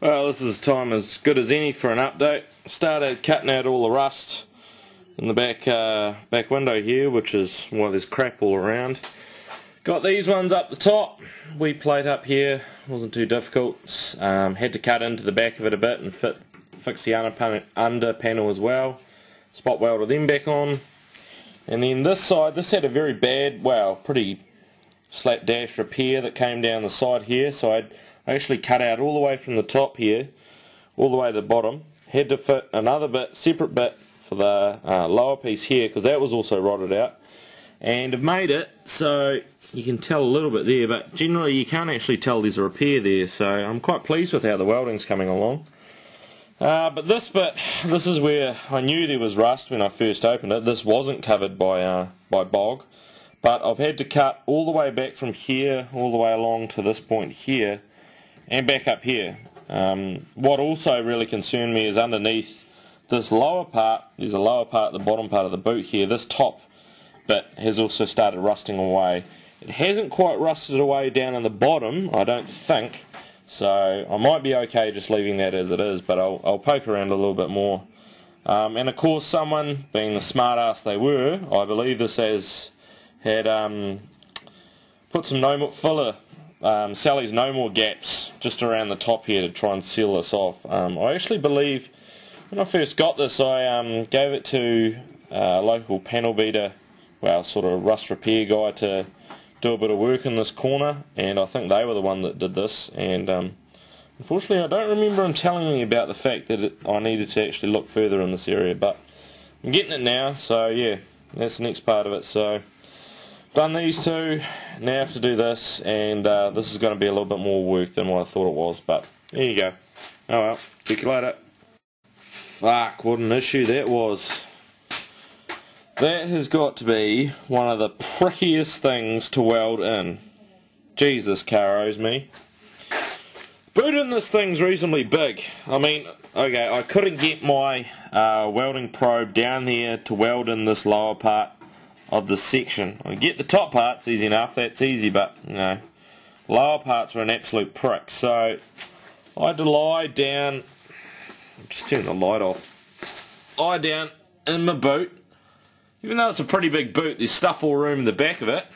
Well, this is time as good as any for an update. Started cutting out all the rust in the back window here, which is why there's crap all around. Got these ones up the top. Wee plate up here, wasn't too difficult. Had to cut into the back of it a bit and fix the under panel as well. Spot welded them back on. And then this side, this had a very bad, well, pretty slapdash repair that came down the side here, so I actually cut out all the way from the top here, all the way to the bottom. Had to fit another bit, separate bit for the lower piece here, because that was also rotted out. And I've made it so you can tell a little bit there, but generally you can't actually tell there's a repair there, so I'm quite pleased with how the welding's coming along. But this bit, this is where I knew there was rust when I first opened it. This wasn't covered by bog, but I've had to cut all the way back from here, all the way along to this point here, and back up here. What also really concerned me is underneath this lower part, there's a lower part, the bottom part of the boot here, this top bit has also started rusting away. It hasn't quite rusted away down in the bottom, I don't think, so I might be okay just leaving that as it is, but I'll poke around a little bit more. And of course someone, being the smart ass they were, I believe this had put some filler, Sally's no more gaps just around the top here to try and seal this off. I actually believe when I first got this I gave it to a local panel beater, well, sort of rust repair guy to do a bit of work in this corner, and I think they were the one that did this, and unfortunately I don't remember him telling me about the fact that I needed to actually look further in this area, but I'm getting it now, so yeah, that's the next part of it. So done these two, now I have to do this, and this is going to be a little bit more work than what I thought it was, but there you go. Oh well, catch you later. Fuck, what an issue that was. That has got to be one of the prickiest things to weld in. Jesus, car owes me. Boot in this thing's reasonably big. I mean, okay, I couldn't get my welding probe down here to weld in this lower part of the section. I get the top parts easy enough, that's easy, but you know, lower parts are an absolute prick. So I had to lie down, just turn the light off, lie down in my boot. Even though it's a pretty big boot, there's stuff all room in the back of it,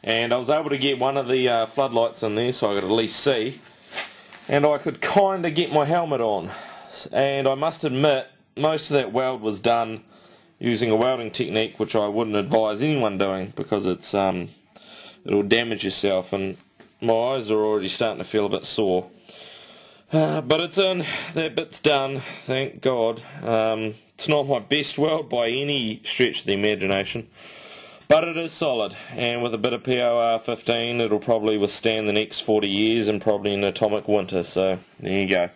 and I was able to get one of the floodlights in there so I could at least see, and I could kind of get my helmet on. And I must admit, most of that weld was done using a welding technique which I wouldn't advise anyone doing, because it's it'll damage yourself, and my eyes are already starting to feel a bit sore. But it's in, that bit's done, thank God. It's not my best weld by any stretch of the imagination, but it is solid, and with a bit of POR 15 it'll probably withstand the next 40 years and probably an atomic winter, so there you go.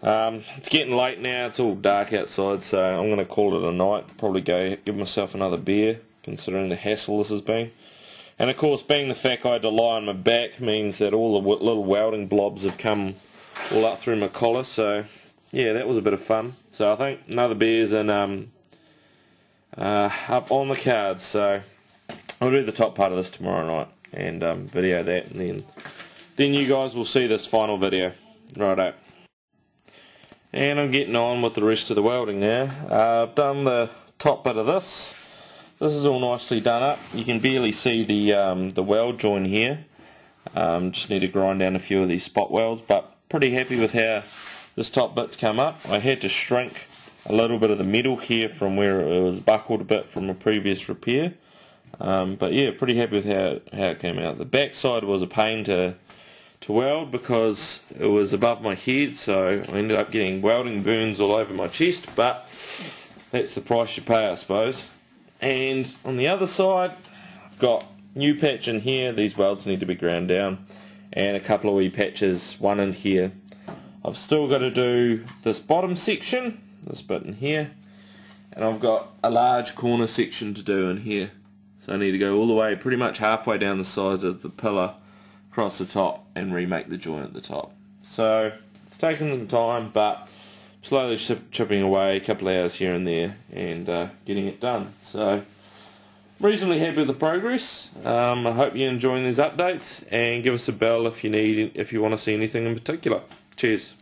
It's getting late now, it's all dark outside, so I'm going to call it a night, probably go give myself another beer, considering the hassle this has been. And of course, being the fact I had to lie on my back means that all the little welding blobs have come all up through my collar, so yeah, that was a bit of fun. So I think another beer's in up on the cards, so I'll do the top part of this tomorrow night and video that, and then you guys will see this final video. Righto. And I'm getting on with the rest of the welding now. I've done the top bit of this. This is all nicely done up. You can barely see the weld join here. Just need to grind down a few of these spot welds, but pretty happy with how this top bit's come up. I had to shrink a little bit of the metal here from where it was buckled a bit from a previous repair. But yeah, pretty happy with how it came out. The back side was a pain to weld because it was above my head, so I ended up getting welding burns all over my chest, but that's the price you pay, I suppose. And on the other side, I've got new patch in here. These welds need to be ground down, and a couple of wee patches, one in here. I've still got to do this bottom section, this bit in here, and I've got a large corner section to do in here. So I need to go all the way, pretty much halfway down the side of the pillar, across the top, and remake the joint at the top. So it's taken some time, but slowly chipping away, a couple of hours here and there, and getting it done. So reasonably happy with the progress. I hope you're enjoying these updates, and give us a bell if you want to see anything in particular. Cheers.